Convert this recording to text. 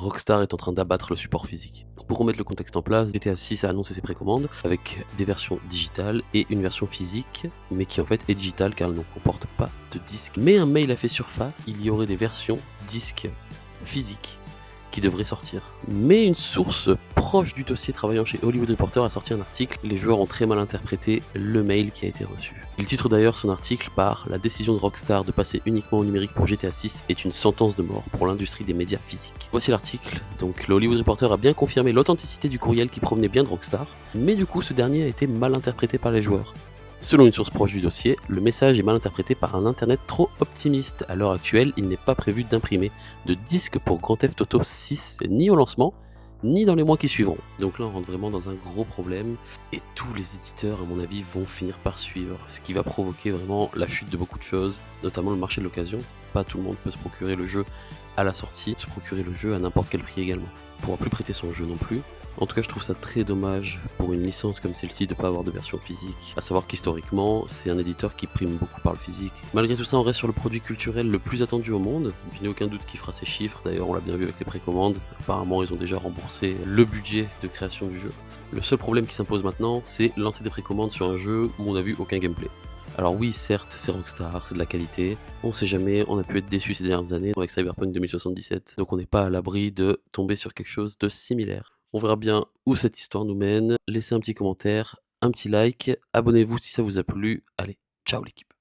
Rockstar est en train d'abattre le support physique. Pour remettre le contexte en place, GTA 6 a annoncé ses précommandes avec des versions digitales et une version physique, mais qui en fait est digitale car elle ne comporte pas de disque. Mais un mail a fait surface, il y aurait des versions disques physiques qui devraient sortir. Mais une source proche du dossier travaillant chez Hollywood Reporter a sorti un article. Les joueurs ont très mal interprété le mail qui a été reçu. Il titre d'ailleurs son article par « La décision de Rockstar de passer uniquement au numérique pour GTA 6 est une sentence de mort pour l'industrie des médias physiques ». Voici l'article. Donc le Hollywood Reporter a bien confirmé l'authenticité du courriel qui provenait bien de Rockstar, mais du coup ce dernier a été mal interprété par les joueurs. Selon une source proche du dossier, le message est mal interprété par un internet trop optimiste. À l'heure actuelle, il n'est pas prévu d'imprimer de disque pour Grand Theft Auto 6 ni au lancement, ni dans les mois qui suivront. Donc là, on rentre vraiment dans un gros problème et tous les éditeurs, à mon avis, vont finir par suivre, ce qui va provoquer vraiment la chute de beaucoup de choses, notamment le marché de l'occasion. Pas tout le monde peut se procurer le jeu à la sortie, se procurer le jeu à n'importe quel prix également. On pourra plus prêter son jeu non plus. En tout cas, je trouve ça très dommage pour une licence comme celle-ci de ne pas avoir de version physique. À savoir qu'historiquement, c'est un éditeur qui prime beaucoup par le physique. Malgré tout ça, on reste sur le produit culturel le plus attendu au monde. Je n'ai aucun doute qu'il fera ses chiffres. D'ailleurs, on l'a bien vu avec les précommandes. Apparemment, ils ont déjà remboursé le budget de création du jeu. Le seul problème qui s'impose maintenant, c'est lancer des précommandes sur un jeu où on n'a vu aucun gameplay. Alors oui, certes, c'est Rockstar, c'est de la qualité. On sait jamais, on a pu être déçu ces dernières années avec Cyberpunk 2077. Donc on n'est pas à l'abri de tomber sur quelque chose de similaire. On verra bien où cette histoire nous mène. Laissez un petit commentaire, un petit like, abonnez-vous si ça vous a plu. Allez, ciao l'équipe.